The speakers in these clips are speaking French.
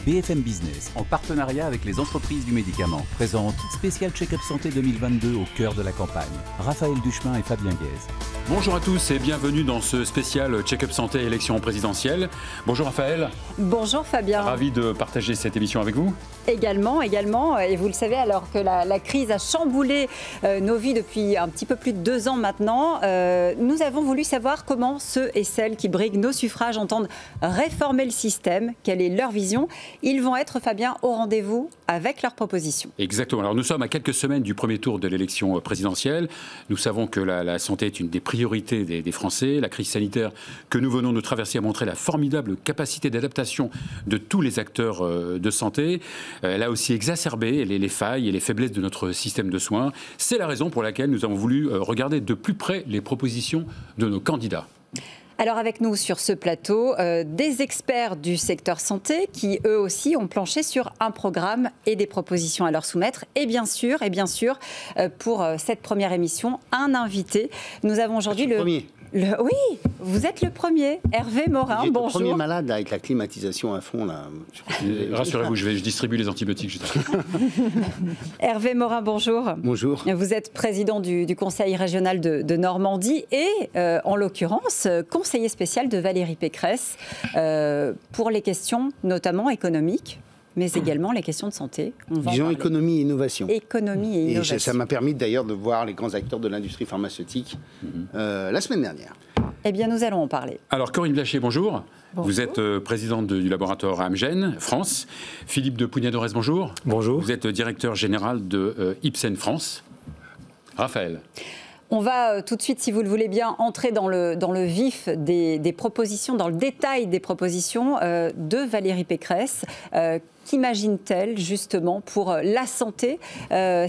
BFM Business, en partenariat avec les entreprises du médicament, présente Spécial Check-up Santé 2022 au cœur de la campagne. Raphaël Duchemin et Fabien Guèze. Bonjour à tous et bienvenue dans ce spécial Check-up Santé élection présidentielle. Bonjour Raphaël. Bonjour Fabien. Ravi de partager cette émission avec vous. Également, et vous le savez, alors que la crise a chamboulé nos vies depuis un petit peu plus de 2 ans maintenant, nous avons voulu savoir comment ceux et celles qui briguent nos suffrages entendent réformer le système, quelle est leur vision. Ils vont être, Fabien, au rendez-vous avec leurs propositions. Exactement. Alors nous sommes à quelques semaines du premier tour de l'élection présidentielle. Nous savons que la santé est une des priorités des Français. La crise sanitaire que nous venons de traverser a montré la formidable capacité d'adaptation de tous les acteurs de santé. Elle a aussi exacerbé les failles et les faiblesses de notre système de soins. C'est la raison pour laquelle nous avons voulu regarder de plus près les propositions de nos candidats. Alors avec nous sur ce plateau, des experts du secteur santé qui eux aussi ont planché sur un programme et des propositions à leur soumettre. Et bien sûr, pour cette première émission, un invité. Nous avons aujourd'hui oui, vous êtes le premier, Hervé Morin, bonjour. Le premier malade là, avec la climatisation à fond. Là. Rassurez-vous, je distribue les antibiotiques juste après. Hervé Morin, bonjour. Bonjour. Vous êtes président du Conseil régional de Normandie et, en l'occurrence, conseiller spécial de Valérie Pécresse pour les questions notamment économiques, mais également les questions de santé. Disons économie et innovation. Économie et innovation. Et ça m'a permis d'ailleurs de voir les grands acteurs de l'industrie pharmaceutique la semaine dernière. Eh bien, nous allons en parler. Alors, Corinne Blaché, bonjour. Bonjour. Vous êtes présidente du laboratoire Amgen France. Philippe de Pugnadorès, bonjour. Bonjour. Vous êtes directeur général de Ipsen France. Raphaël. On va tout de suite, si vous le voulez bien, entrer dans le vif des propositions, dans le détail des propositions de Valérie Pécresse. Qu'imagine-t-elle justement pour la santé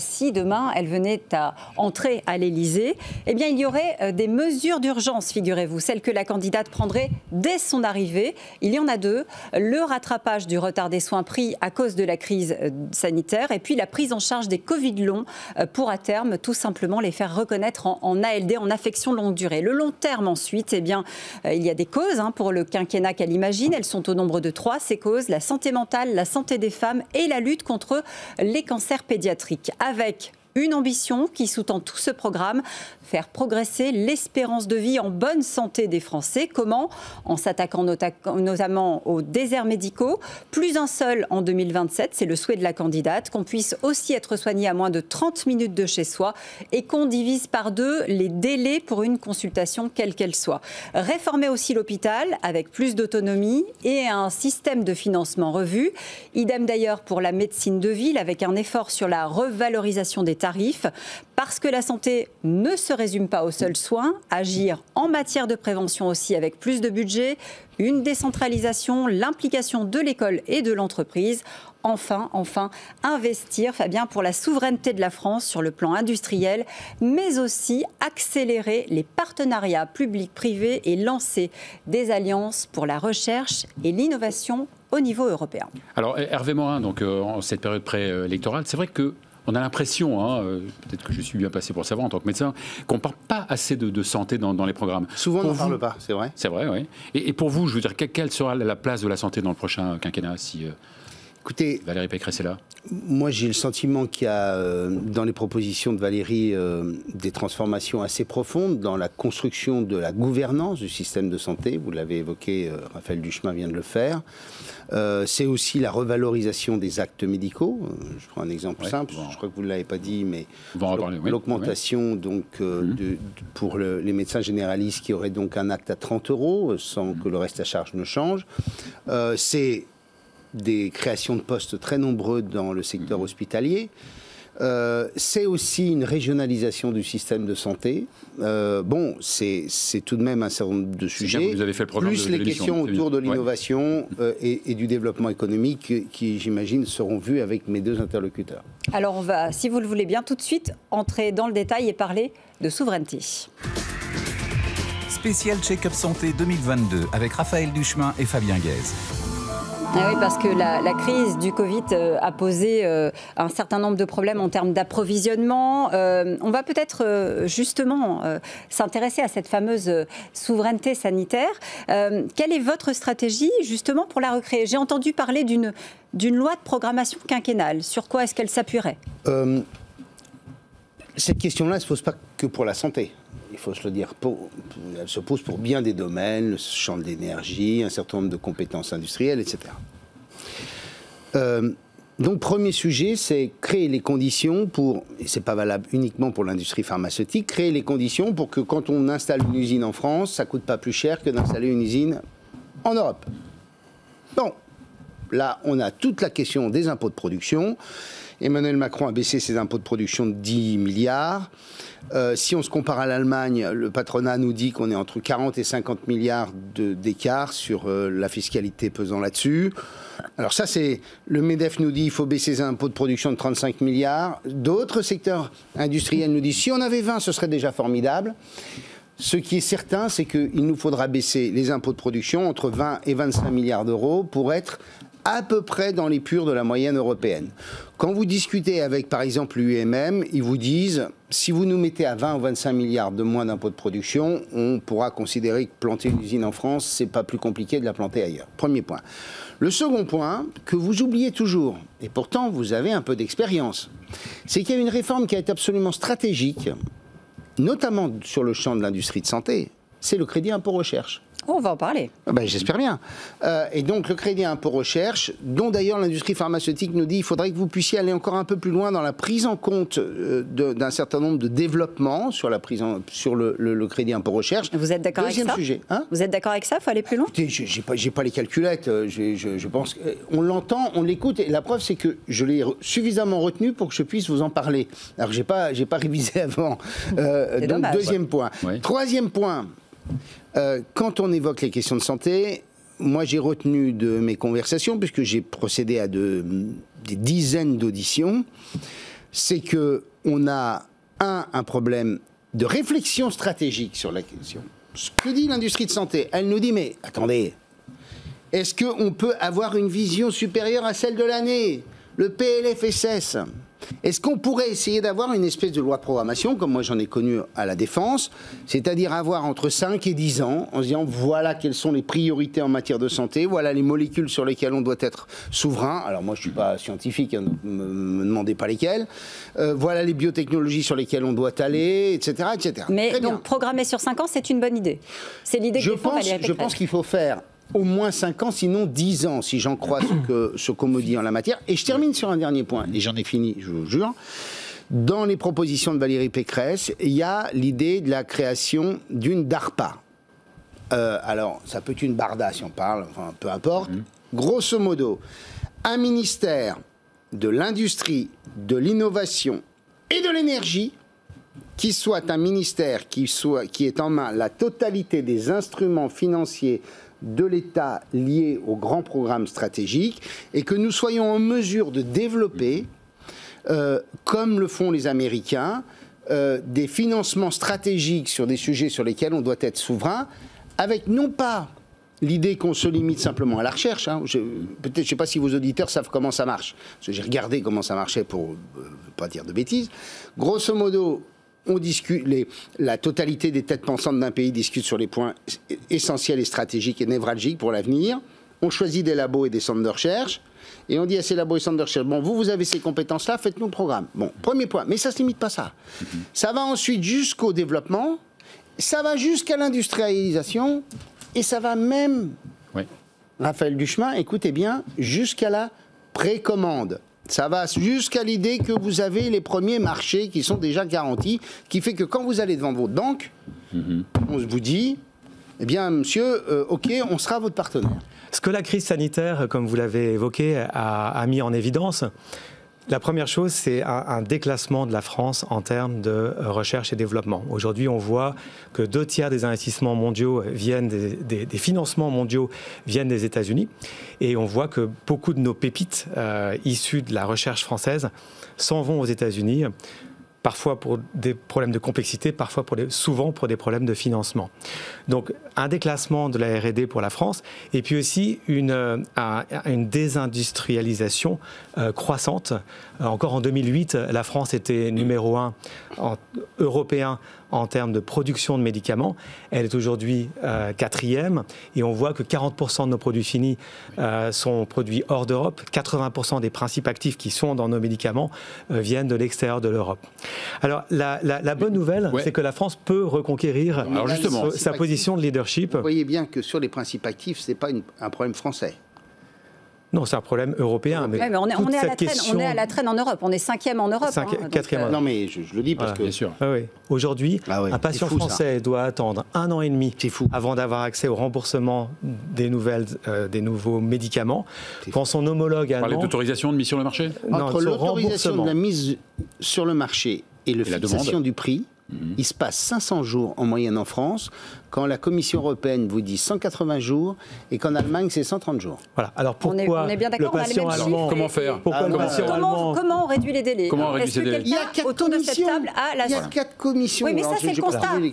si demain elle venait à entrer à l'Élysée? Eh bien, il y aurait des mesures d'urgence, figurez-vous, celles que la candidate prendrait dès son arrivée. Il y en a 2, le rattrapage du retard des soins pris à cause de la crise sanitaire et puis la prise en charge des Covid longs pour à terme tout simplement les faire reconnaître en ALD, en affection longue durée. Le long terme ensuite, eh bien, il y a des causes pour le quinquennat qu'elle imagine. Elles sont au nombre de 3, ces causes: la santé mentale, la santé des femmes et la lutte contre les cancers pédiatriques. Avec une ambition qui sous-tend tout ce programme, faire progresser l'espérance de vie en bonne santé des Français. Comment? En s'attaquant notamment aux déserts médicaux. Plus un seul en 2027, c'est le souhait de la candidate, qu'on puisse aussi être soigné à moins de 30 minutes de chez soi et qu'on divise par 2 les délais pour une consultation quelle qu'elle soit. Réformer aussi l'hôpital avec plus d'autonomie et un système de financement revu. Idem d'ailleurs pour la médecine de ville avec un effort sur la revalorisation des tarifs, parce que la santé ne se résume pas aux seuls soins, agir en matière de prévention aussi avec plus de budget, une décentralisation, l'implication de l'école et de l'entreprise. Enfin, investir, Fabien, pour la souveraineté de la France sur le plan industriel, mais aussi accélérer les partenariats publics-privés et lancer des alliances pour la recherche et l'innovation au niveau européen. Alors, Hervé Morin, donc, en cette période préélectorale, c'est vrai que on a l'impression, peut-être que je suis bien placé pour le savoir en tant que médecin, qu'on ne parle pas assez de santé dans les programmes. Souvent, on n'en parle pas, c'est vrai. C'est vrai, oui. Et pour vous, je veux dire, quelle sera la place de la santé dans le prochain quinquennat si écoutez, Valérie Pécresse est là? Moi, j'ai le sentiment qu'il y a dans les propositions de Valérie des transformations assez profondes dans la construction de la gouvernance du système de santé. Vous l'avez évoqué, Raphaël Duchemin vient de le faire. C'est aussi la revalorisation des actes médicaux. Je prends un exemple simple, je crois que vous ne l'avez pas dit, mais l'augmentation donc, pour les médecins généralistes qui auraient donc un acte à 30 € sans que le reste à charge ne change. C'est des créations de postes très nombreux dans le secteur hospitalier. C'est aussi une régionalisation du système de santé. C'est tout de même un certain nombre de sujets, vous avez fait le programme plus les questions autour de l'innovation et du développement économique qui, j'imagine, seront vues avec mes 2 interlocuteurs. Alors on va, si vous le voulez bien, tout de suite entrer dans le détail et parler de souveraineté. Spécial Check-up Santé 2022 avec Raphaël Duchemin et Fabien Guèze. Ah oui, parce que la crise du Covid a posé un certain nombre de problèmes en termes d'approvisionnement. On va peut-être justement s'intéresser à cette fameuse souveraineté sanitaire. Quelle est votre stratégie justement pour la recréer? J'ai entendu parler d'une loi de programmation quinquennale. Sur quoi est-ce qu'elle s'appuierait? Cette question-là ne se pose pas que pour la santé. Il faut se le dire. Elle se pose pour bien des domaines, le champ de l'énergie, un certain nombre de compétences industrielles, etc. Donc, premier sujet, c'est créer les conditions pour, et ce n'est pas valable uniquement pour l'industrie pharmaceutique, créer les conditions pour que quand on installe une usine en France, ça ne coûte pas plus cher que d'installer une usine en Europe. Bon, là, on a toute la question des impôts de production. Emmanuel Macron a baissé ses impôts de production de 10 milliards. Si on se compare à l'Allemagne, le patronat nous dit qu'on est entre 40 et 50 milliards d'écart sur la fiscalité pesant là-dessus. Alors ça, c'est le MEDEF nous dit qu'il faut baisser ses impôts de production de 35 milliards. D'autres secteurs industriels nous disent si on avait 20, ce serait déjà formidable. Ce qui est certain, c'est qu'il nous faudra baisser les impôts de production entre 20 et 25 milliards d'euros pour être à peu près dans l'épure de la moyenne européenne. Quand vous discutez avec, par exemple, l'UMM, ils vous disent, si vous nous mettez à 20 ou 25 milliards de moins d'impôts de production, on pourra considérer que planter une usine en France, c'est pas plus compliqué de la planter ailleurs. Premier point. Le second point, que vous oubliez toujours, et pourtant vous avez un peu d'expérience, c'est qu'il y a une réforme qui est absolument stratégique, notamment sur le champ de l'industrie de santé, c'est le crédit impôt recherche. On va en parler. Ben, j'espère bien. Et donc le crédit impôt recherche, dont d'ailleurs l'industrie pharmaceutique nous dit qu'il faudrait que vous puissiez aller encore un peu plus loin dans la prise en compte d'un certain nombre de développements sur le crédit impôt recherche. Vous êtes d'accord avec ça? Deuxième sujet. Hein? Vous êtes d'accord avec ça? Il faut aller plus loin? Écoutez, j'ai pas les calculettes. Je pense qu'on l'entend, on l'écoute. Et la preuve, c'est que je l'ai suffisamment retenu pour que je puisse vous en parler. Alors j'ai pas révisé avant. Donc dommage. Deuxième point. Ouais. Troisième point. Quand on évoque les questions de santé, moi j'ai retenu de mes conversations, puisque j'ai procédé à des dizaines d'auditions, c'est qu'on a un problème de réflexion stratégique sur la question. Ce que dit l'industrie de santé, elle nous dit, mais attendez, est-ce qu'on peut avoir une vision supérieure à celle de l'année? Le PLFSS. Est-ce qu'on pourrait essayer d'avoir une espèce de loi de programmation, comme moi j'en ai connu à la Défense, c'est-à-dire avoir entre 5 et 10 ans, en se disant voilà quelles sont les priorités en matière de santé, voilà les molécules sur lesquelles on doit être souverain. Alors moi je ne suis pas scientifique, hein, ne me demandez pas lesquelles. Voilà les biotechnologies sur lesquelles on doit aller, etc. etc. Mais très donc bien. Programmer sur 5 ans, c'est une bonne idée. C'est l'idée que défend Valérie Pécresse. Je pense qu'il faut faire au moins 5 ans, sinon 10 ans, si j'en crois ce qu'on me dit en la matière. Et je termine sur un dernier point, et j'en ai fini, je vous jure. Dans les propositions de Valérie Pécresse, il y a l'idée de la création d'une DARPA. Alors, ça peut être une BARDA si on parle, enfin, peu importe. Grosso modo, un ministère de l'industrie, de l'innovation et de l'énergie, qui soit un ministère qui est en main la totalité des instruments financiers de l'État liés aux grands programmes stratégiques et que nous soyons en mesure de développer, comme le font les Américains, des financements stratégiques sur des sujets sur lesquels on doit être souverain, avec non pas l'idée qu'on se limite simplement à la recherche. Hein. Peut-être, je ne sais pas si vos auditeurs savent comment ça marche, parce que j'ai regardé comment ça marchait pour ne pas dire de bêtises. Grosso modo, on discute, la totalité des têtes pensantes d'un pays discutent sur les points essentiels et stratégiques et névralgiques pour l'avenir. On choisit des labos et des centres de recherche. Et on dit à ces labos et centres de recherche, bon, vous avez ces compétences-là, faites-nous le programme. Bon, premier point. Mais ça ne se limite pas à ça. Ça va ensuite jusqu'au développement, ça va jusqu'à l'industrialisation, et ça va même, Raphaël Duchemin, écoutez bien, jusqu'à la précommande. Ça va jusqu'à l'idée que vous avez les premiers marchés qui sont déjà garantis, qui fait que quand vous allez devant votre banque, on vous dit, eh bien, monsieur, OK, on sera votre partenaire. Ce que la crise sanitaire, comme vous l'avez évoqué, a mis en évidence, la première chose, c'est un déclassement de la France en termes de recherche et développement. Aujourd'hui, on voit que 2/3 des investissements mondiaux viennent des financements mondiaux viennent des États-Unis. Et on voit que beaucoup de nos pépites issues de la recherche française s'en vont aux États-Unis parfois pour des problèmes de complexité, souvent pour des problèmes de financement. Donc un déclassement de la R&D pour la France, et puis aussi une désindustrialisation croissante. Encore en 2008, la France était numéro 1 européen en termes de production de médicaments. Elle est aujourd'hui 4e, et on voit que 40% de nos produits finis sont produits hors d'Europe. 80% des principes actifs qui sont dans nos médicaments viennent de l'extérieur de l'Europe. Alors la bonne nouvelle, c'est que la France peut reconquérir sa position de leadership. Vous voyez bien que sur les principes actifs, ce n'est pas un problème français. Non, c'est un problème européen. Mais, on est à la traîne en Europe. On est 5e en Europe. 4e. Non, mais je le dis parce que... Bien sûr. Oui. Aujourd'hui, un patient français doit attendre 1 an et demi avant d'avoir accès au remboursement des nouveaux médicaments. Quand son homologue allemand... Vous parlez d'autorisation de mise sur le marché? Entre l'autorisation de la mise sur le marché et la fixation du prix, il se passe 500 jours en moyenne en France, quand la Commission européenne vous dit 180 jours et qu'en Allemagne c'est 130 jours. Voilà. Alors pourquoi on est bien d'accord, le patient allemand, comment faire? Comment on réduit les délais? Est-ce que quelqu'un autour de cette table a la... Il y a 4 commissions. Oui, mais ça c'est le constat. Il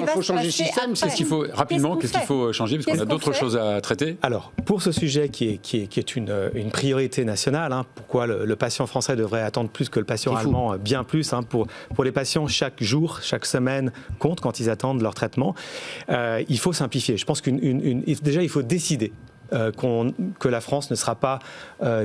faut changer le système. Qu'est-ce qu'il faut changer? Parce qu'on a d'autres choses à traiter. Alors, pour ce sujet qui est une priorité nationale, pourquoi le patient français devrait attendre plus que le patient allemand, bien plus, pour les patients, chaque jour, chaque semaine compte quand ils attendent leur traitement. Il faut simplifier. Je pense déjà, il faut décider que la France ne sera pas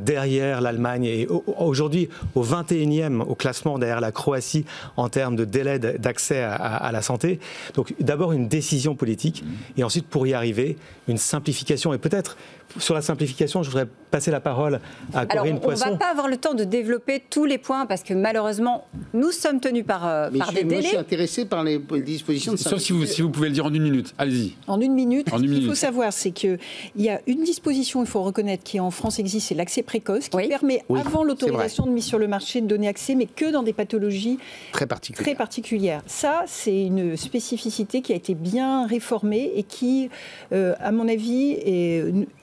derrière l'Allemagne et aujourd'hui au 21e au classement derrière la Croatie en termes de délai d'accès à la santé. Donc d'abord une décision politique et ensuite pour y arriver une simplification. Et peut-être sur la simplification, je voudrais passer la parole à Corinne Poisson. On ne va pas avoir le temps de développer tous les points parce que malheureusement, nous sommes tenus par des délais. Moi, je suis intéressé par les dispositions de simplification. Sauf si vous pouvez le dire en 1 minute. Allez-y. En 1 minute. Ce qu'il faut savoir, c'est qu'il y a une disposition, il faut reconnaître, qui en France existe, c'est l'accès précoce, qui permet, avant l'autorisation de mise sur le marché, de donner accès, mais que dans des pathologies très particulières. Ça, c'est une spécificité qui a été bien réformée et qui, à mon avis,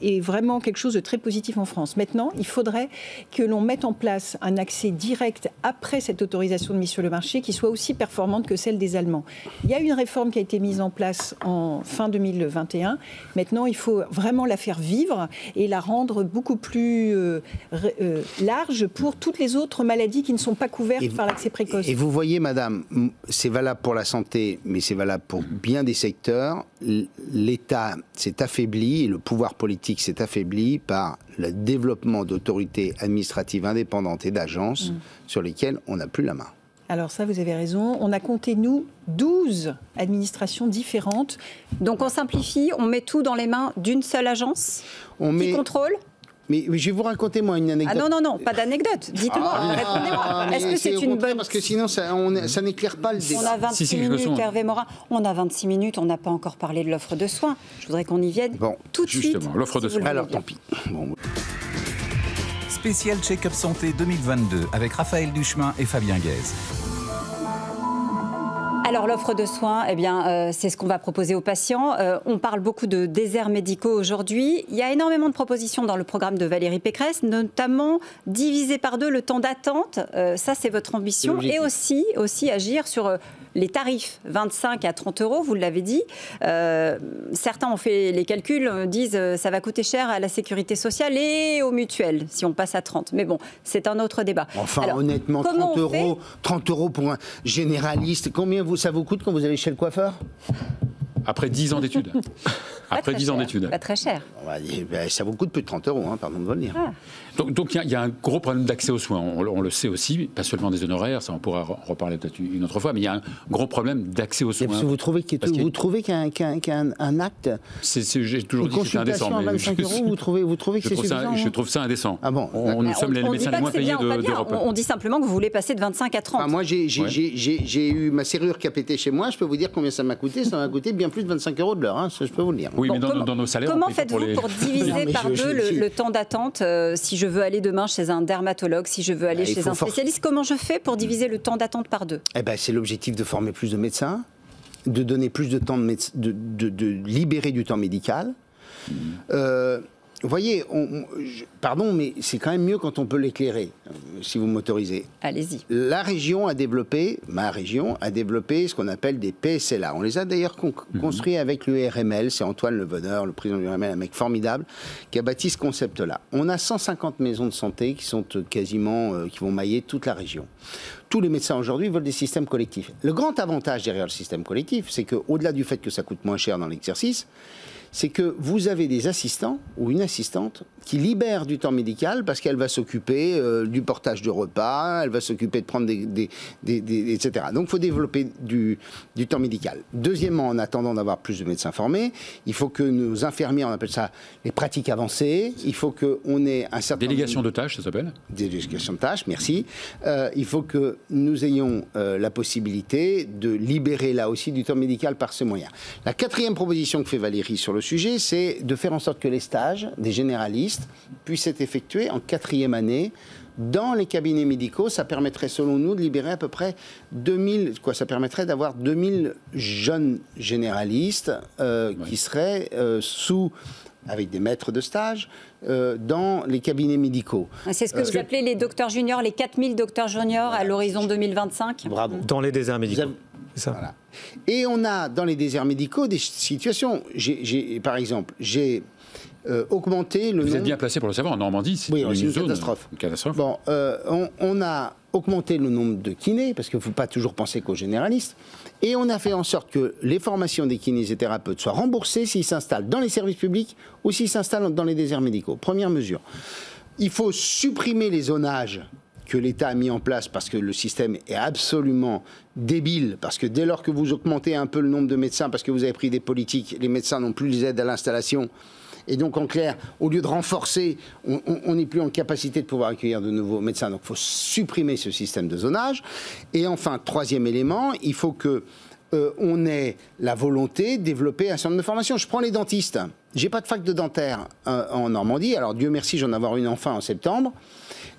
est vraiment quelque chose de très positif en France. Maintenant, il faudrait que l'on mette en place un accès direct après cette autorisation de mise sur le marché qui soit aussi performante que celle des Allemands. Il y a une réforme qui a été mise en place en fin 2021. Maintenant, il faut vraiment la faire vivre et la rendre beaucoup plus large pour toutes les autres maladies qui ne sont pas couvertes par l'accès précoce. Et vous voyez, madame, c'est valable pour la santé, mais c'est valable pour bien des secteurs. L'État s'est affaibli et le pouvoir politique s'est affaibli par le développement d'autorités administratives indépendantes et d'agences sur lesquelles on n'a plus la main. Alors ça, vous avez raison. On a compté, nous, 12 administrations différentes. Donc on simplifie, on met tout dans les mains d'une seule agence qui contrôle. Mais je vais vous raconter, moi, une anecdote. Ah non, pas d'anecdote. Dites-moi, répondez-moi. Est-ce que c'est une bonne... Parce que sinon, ça n'éclaire pas le débat. On a 26 minutes, Hervé Morin. On a 26 minutes, on n'a pas encore parlé de l'offre de soins. Je voudrais qu'on y vienne tout de suite. Justement, l'offre de soins. Alors, tant pis. Spécial Check-up Santé 2022 avec Raphaël Duchemin et Fabien Guèze. Alors l'offre de soins, c'est ce qu'on va proposer aux patients. On parle beaucoup de déserts médicaux aujourd'hui. Il y a énormément de propositions dans le programme de Valérie Pécresse, notamment diviser par 2 le temps d'attente. Ça, c'est votre ambition. Et aussi agir sur les tarifs, 25 à 30 euros, vous l'avez dit. Certains ont fait les calculs, disent ça va coûter cher à la sécurité sociale et aux mutuelles si on passe à 30. Mais bon, c'est un autre débat. Enfin, alors, honnêtement, 30 euros pour un généraliste, combien ça vous coûte quand vous allez chez le coiffeur ? Après 10 ans d'études. Après 10 ans d'études. Pas très cher. Ça vous coûte plus de 30 euros, pardon de vous le dire. Donc il y a un gros problème d'accès aux soins. On le sait aussi, pas seulement des honoraires, ça on pourra reparler peut-être une autre fois, mais il y a un gros problème d'accès aux soins. Parce que vous trouvez qu'un acte, j'ai toujours dit que c'était indécent. À 25 euros, vous trouvez que c'est suffisant? Je trouve ça indécent. Ah bon, nous sommes les médecins les moins payés d'Europe. On dit simplement que vous voulez passer de 25 à 30. Moi, j'ai eu ma serrure qui a pété chez moi. Je peux vous dire combien ça m'a coûté. Ça m'a coûté bien plus de 25 euros de l'heure. Ça, je peux vous le dire. Oui, mais dans nos salaires. Comment faites-vous pour diviser par 2 le temps d'attente si je veux aller demain chez un dermatologue, si je veux aller chez un spécialiste, comment je fais pour diviser le temps d'attente par 2 ? C'est l'objectif de former plus de médecins, de donner plus de temps de libérer du temps médical. vous voyez, pardon, mais c'est quand même mieux quand on peut l'éclairer, si vous m'autorisez. Allez-y. La région a développé, ma région a développé ce qu'on appelle des PSLA. On les a d'ailleurs construits avec l'URML. C'est Antoine Leveneur, le président de l'URML, un mec formidable, qui a bâti ce concept-là. On a 150 maisons de santé qui sont quasiment, qui vont mailler toute la région. Tous les médecins aujourd'hui veulent des systèmes collectifs. Le grand avantage derrière le système collectif, c'est qu'au-delà du fait que ça coûte moins cher dans l'exercice, c'est que vous avez des assistants ou une assistante qui libère du temps médical parce qu'elle va s'occuper du portage de repas, elle va s'occuper de prendre etc. Donc il faut développer du temps médical. Deuxièmement, en attendant d'avoir plus de médecins formés, il faut que nos infirmiers, on appelle ça les pratiques avancées, il faut qu'on ait un certain délégation de tâches, ça s'appelle ? Délégation de tâches, merci. Il faut que nous ayons la possibilité de libérer là aussi du temps médical par ce moyen. La quatrième proposition que fait Valérie sur le sujet, c'est de faire en sorte que les stages des généralistes puissent être effectués en 4e année dans les cabinets médicaux. Ça permettrait, selon nous, de libérer à peu près 2000, ça permettrait d'avoir 2000 jeunes généralistes qui seraient avec des maîtres de stage, dans les cabinets médicaux. C'est ce que vous appelez les docteurs juniors, les 4000 docteurs juniors à l'horizon 2025 ? Bravo. Dans les déserts médicaux. Ça. Voilà. Et on a dans les déserts médicaux des situations. Par exemple, j'ai augmenté le nombre... Vous êtes bien placé pour le savoir, en Normandie, c'est une catastrophe. Une catastrophe. Bon, on a augmenté le nombre de kinés, parce qu'il ne faut pas toujours penser qu'aux généralistes, et on a fait en sorte que les formations des kinésithérapeutes soient remboursées s'ils s'installent dans les services publics ou s'ils s'installent dans les déserts médicaux. Première mesure. Il faut supprimer les zonages que l'État a mis en place parce que le système est absolument débile, parce que dès lors que vous augmentez un peu le nombre de médecins parce que vous avez pris des politiques, les médecins n'ont plus les aides à l'installation. Et donc, en clair, au lieu de renforcer, on n'est plus en capacité de pouvoir accueillir de nouveaux médecins. Donc, il faut supprimer ce système de zonage. Et enfin, troisième élément, il faut que on ait la volonté de développer un certain nombre de formations. Je prends les dentistes. J'ai pas de fac de dentaire en Normandie. Alors, Dieu merci, j'en ai avoir une enfin en septembre.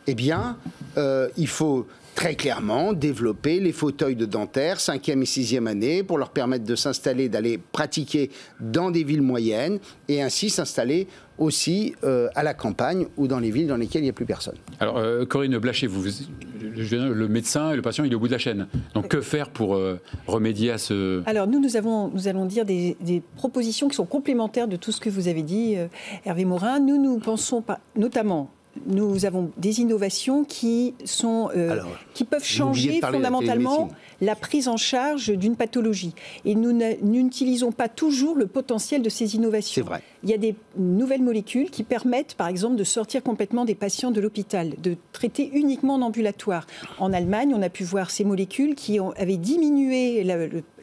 Eh bien, il faut très clairement développer les fauteuils de dentaire 5e et 6e année pour leur permettre de s'installer, d'aller pratiquer dans des villes moyennes et ainsi s'installer aussi à la campagne ou dans les villes dans lesquelles il n'y a plus personne. Alors, Corinne Blacher, le médecin et le patient, il est au bout de la chaîne. Donc, que faire pour remédier à ce... Alors, nous allons dire des propositions qui sont complémentaires de tout ce que vous avez dit, Hervé Morin. Nous pensons notamment... Nous avons des innovations qui peuvent changer fondamentalement la prise en charge d'une pathologie. Et nous n'utilisons pas toujours le potentiel de ces innovations. C'est vrai. Il y a des nouvelles molécules qui permettent, par exemple, de sortir complètement des patients de l'hôpital, de traiter uniquement en ambulatoire. En Allemagne, on a pu voir ces molécules qui avaient diminué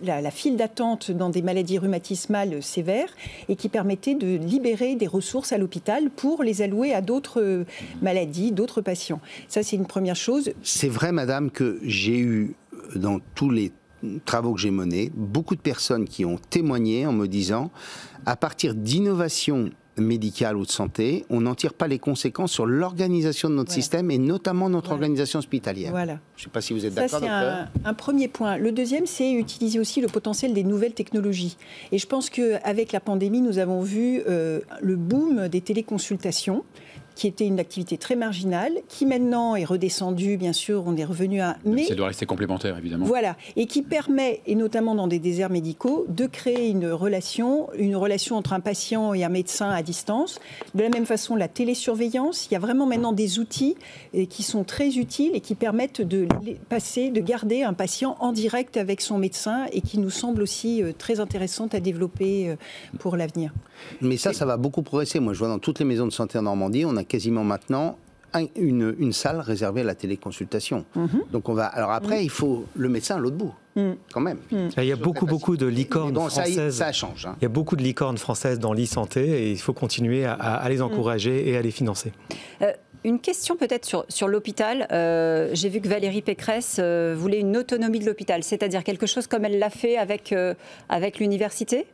la file d'attente dans des maladies rhumatismales sévères et qui permettaient de libérer des ressources à l'hôpital pour les allouer à d'autres maladies, d'autres patients. Ça, c'est une première chose. C'est vrai, madame, que j'ai eu, dans tous les travaux que j'ai menés, beaucoup de personnes qui ont témoigné en me disant, à partir d'innovations médicales ou de santé, on n'en tire pas les conséquences sur l'organisation de notre système et notamment notre organisation hospitalière. Voilà. Je ne sais pas si vous êtes d'accord. Ça, c'est un premier point. Le deuxième, c'est utiliser aussi le potentiel des nouvelles technologies. Et je pense qu'avec la pandémie, nous avons vu le boom des téléconsultations, qui était une activité très marginale, qui maintenant est redescendue, bien sûr, on est revenu à... Mais ça doit rester complémentaire, évidemment. Voilà, et qui permet, et notamment dans des déserts médicaux, de créer une relation entre un patient et un médecin à distance. De la même façon, la télésurveillance, il y a vraiment maintenant des outils qui sont très utiles et qui permettent de garder un patient en direct avec son médecin et qui nous semblent aussi très intéressantes à développer pour l'avenir. Mais ça va beaucoup progresser. Moi, je vois dans toutes les maisons de santé en Normandie, on a quasiment maintenant une salle réservée à la téléconsultation. Donc alors après, il faut le médecin à l'autre bout, quand même. Il y a beaucoup de licornes françaises. Ça change. Il y a beaucoup de licornes françaises dans l'e-santé et il faut continuer à les encourager et à les financer. Une question peut-être sur l'hôpital. J'ai vu que Valérie Pécresse voulait une autonomie de l'hôpital, c'est-à-dire quelque chose comme elle l'a fait avec l'université ?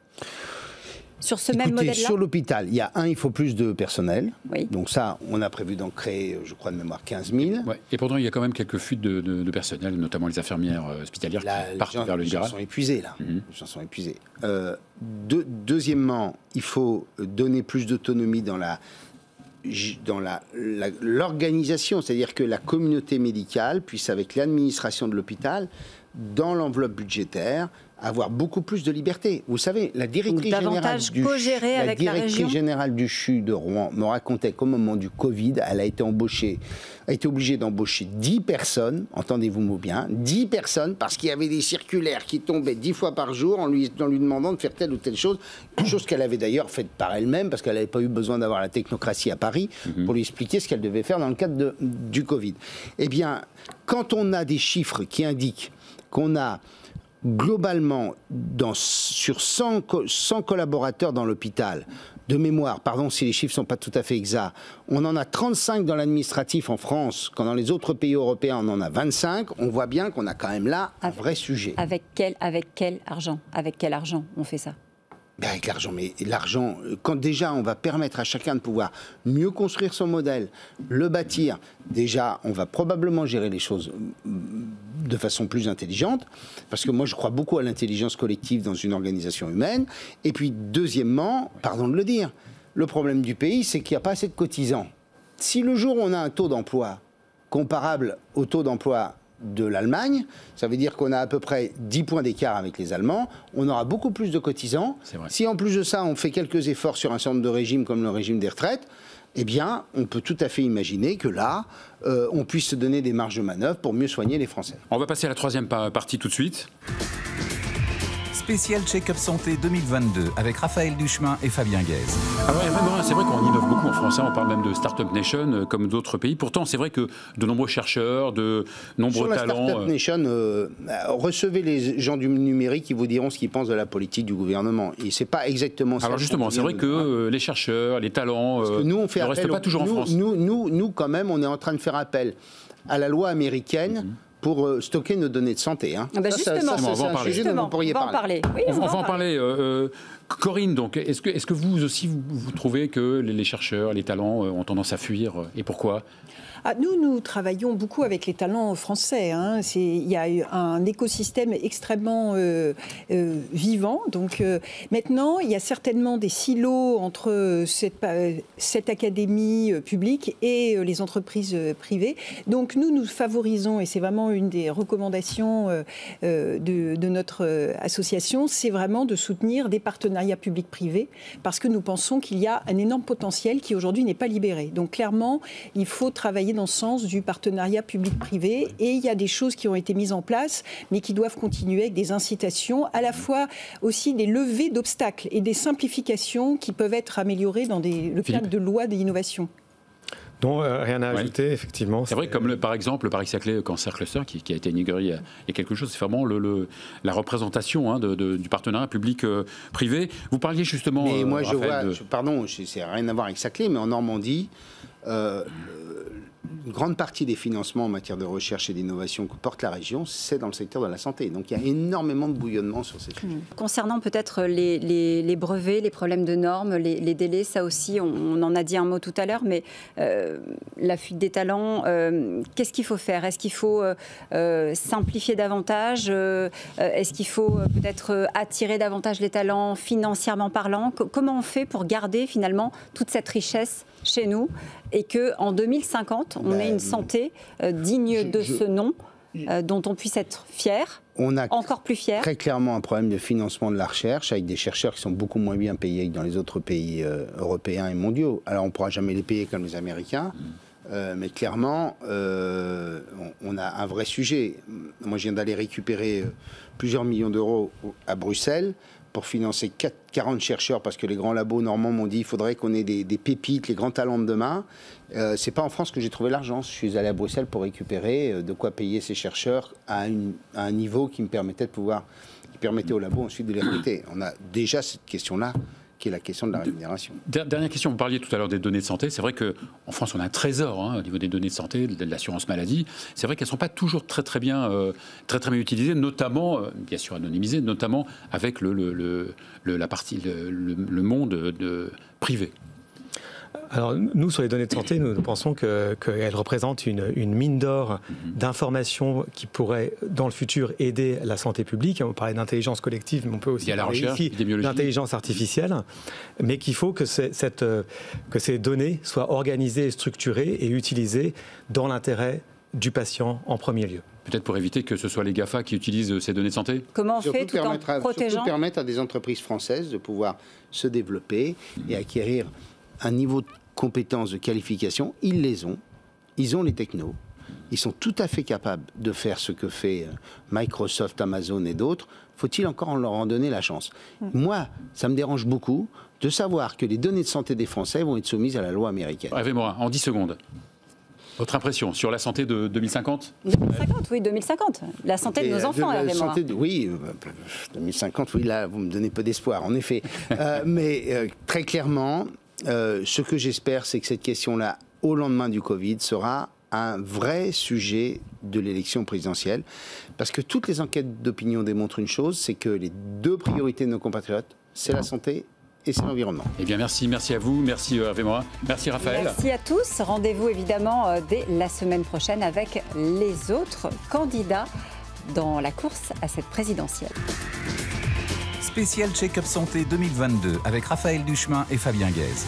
Sur ce même modèle-là ? Sur l'hôpital, il faut plus de personnel. Oui. Donc ça, on a prévu d'en créer, je crois de mémoire, 15 000. Ouais. Et pourtant, il y a quand même quelques fuites de personnel, notamment les infirmières hospitalières qui partent vers le libéral. Les gens sont épuisés, là. Les gens sont épuisés. Deuxièmement, il faut donner plus d'autonomie dans la l'organisation, c'est-à-dire que la communauté médicale puisse, avec l'administration de l'hôpital, dans l'enveloppe budgétaire, avoir beaucoup plus de liberté. Vous savez, la directrice générale du CHU de Rouen me racontait qu'au moment du Covid, elle a été obligée d'embaucher 10 personnes, entendez-vous bien, 10 personnes, parce qu'il y avait des circulaires qui tombaient 10 fois par jour en lui demandant de faire telle ou telle chose, une chose qu'elle avait d'ailleurs faite par elle-même, parce qu'elle n'avait pas eu besoin d'avoir la technocratie à Paris pour lui expliquer ce qu'elle devait faire dans le cadre du Covid. Eh bien, quand on a des chiffres qui indiquent qu'on a globalement, sur 100 collaborateurs dans l'hôpital, de mémoire, pardon si les chiffres ne sont pas tout à fait exacts, on en a 35 dans l'administratif en France, quand dans les autres pays européens on en a 25, on voit bien qu'on a quand même là un vrai sujet. Avec quel argent? Avec quel argent on fait ça? Avec l'argent, mais l'argent, quand déjà on va permettre à chacun de pouvoir mieux construire son modèle, le bâtir, déjà on va probablement gérer les choses de façon plus intelligente, parce que moi je crois beaucoup à l'intelligence collective dans une organisation humaine, et puis deuxièmement, pardon de le dire, le problème du pays c'est qu'il n'y a pas assez de cotisants. Si le jour où on a un taux d'emploi comparable au taux d'emploi de l'Allemagne, ça veut dire qu'on a à peu près 10 points d'écart avec les Allemands, on aura beaucoup plus de cotisants. Si en plus de ça, on fait quelques efforts sur un certain nombre de régimes comme le régime des retraites, eh bien, on peut tout à fait imaginer que là, on puisse se donner des marges de manœuvre pour mieux soigner les Français. On va passer à la troisième partie tout de suite. Spécial Check-up Santé 2022 avec Raphaël Duchemin et Fabien Guèze. Alors, c'est vrai qu'on innove beaucoup en France, on parle même de Startup Nation comme d'autres pays. Pourtant, c'est vrai que de nombreux chercheurs, de nombreux talents... Sur la Startup Nation, recevez les gens du numérique qui vous diront ce qu'ils pensent de la politique du gouvernement. Et c'est pas exactement ça. Alors justement, c'est vrai que les chercheurs, les talents nous, on fait ne restent pas toujours en France. Nous, quand même, on est en train de faire appel à la loi américaine pour stocker nos données de santé. Hein. Ah bah justement, c'est un sujet dont vous pourriez parler. Oui, on va en parler. Corinne, donc, est-ce que vous aussi, vous trouvez que les chercheurs, les talents ont tendance à fuir et pourquoi ? Nous travaillons beaucoup avec les talents français. Hein. Il y a un écosystème extrêmement vivant. Donc maintenant, il y a certainement des silos entre cette académie publique et les entreprises privées. Donc nous favorisons, et c'est vraiment une des recommandations de notre association, c'est vraiment de soutenir des partenariats publics-privés, parce que nous pensons qu'il y a un énorme potentiel qui aujourd'hui n'est pas libéré. Donc clairement, il faut travailler dans ce sens du partenariat public-privé, et il y a des choses qui ont été mises en place mais qui doivent continuer avec des incitations, à la fois aussi des levées d'obstacles et des simplifications qui peuvent être améliorées dans le cadre de lois d'innovation. Non, rien à ajouter, effectivement. C'est vrai, comme par exemple le Paris-Saclay Cancer Cluster qui a été inauguré il y a quelque chose, c'est vraiment la représentation du partenariat public-privé. Vous parliez justement... Mais moi, pardon, c'est rien à voir avec Saclay, mais en Normandie... une grande partie des financements en matière de recherche et d'innovation que porte la région, c'est dans le secteur de la santé. Donc il y a énormément de bouillonnement sur ces sujets. Concernant peut-être les brevets, les problèmes de normes, les délais, ça aussi, on en a dit un mot tout à l'heure, mais la fuite des talents, qu'est-ce qu'il faut faire? Est-ce qu'il faut simplifier davantage? Est-ce qu'il faut peut-être attirer davantage les talents financièrement parlant? Comment on fait pour garder finalement toute cette richesse chez nous et qu'en 2050, on ait une santé digne de ce nom, dont on puisse être fier, encore plus fier. Très clairement un problème de financement de la recherche, avec des chercheurs qui sont beaucoup moins bien payés que dans les autres pays européens et mondiaux. Alors on ne pourra jamais les payer comme les Américains, mais clairement, on a un vrai sujet. Moi, je viens d'aller récupérer plusieurs millions d'euros à Bruxelles pour financer 40 chercheurs, parce que les grands labos normands m'ont dit qu'il faudrait qu'on ait des pépites, les grands talents de demain. C'est pas en France que j'ai trouvé l'argent. Je suis allé à Bruxelles pour récupérer de quoi payer ces chercheurs à un niveau qui me permettait qui permettait aux labos ensuite de les recruter. On a déjà cette question-là, qui est la question de la rémunération. Dernière question, vous parliez tout à l'heure des données de santé. C'est vrai qu'en France, on a un trésor au niveau des données de santé, de l'assurance maladie. C'est vrai qu'elles ne sont pas toujours très bien utilisées, notamment, bien sûr anonymisées, notamment avec le monde privé. Alors nous, sur les données de santé, nous pensons qu'elles représentent une mine d'or d'informations qui pourraient, dans le futur, aider la santé publique. On parlait d'intelligence collective, mais on peut aussi parler ici d'intelligence artificielle. Mais qu'il faut que ces données soient organisées, structurées et utilisées dans l'intérêt du patient en premier lieu. Peut-être pour éviter que ce soit les GAFA qui utilisent ces données de santé? Comment on fait tout en protégeant? Surtout permettre à des entreprises françaises de pouvoir se développer et acquérir un niveau de compétence, de qualification. Ils les ont. Ils ont les technos. Ils sont tout à fait capables de faire ce que fait Microsoft, Amazon et d'autres. Faut-il encore leur en donner la chance? Moi, ça me dérange beaucoup de savoir que les données de santé des Français vont être soumises à la loi américaine. Rêvez-moi, en 10 secondes. Votre impression sur la santé de 2050? 2050, oui, 2050. La santé de nos enfants, Rêvez-moi. Oui, 2050, oui, là, vous me donnez peu d'espoir, en effet. Mais très clairement, ce que j'espère, c'est que cette question-là, au lendemain du Covid, sera un vrai sujet de l'élection présidentielle. Parce que toutes les enquêtes d'opinion démontrent une chose, c'est que les deux priorités de nos compatriotes, c'est la santé et c'est l'environnement. Eh bien, merci à vous, merci Hervé Morin, merci Raphaël. Merci à tous. Rendez-vous évidemment dès la semaine prochaine avec les autres candidats dans la course à cette présidentielle. Spécial Check-up Santé 2022 avec Raphaël Duchemin et Fabien Guèze.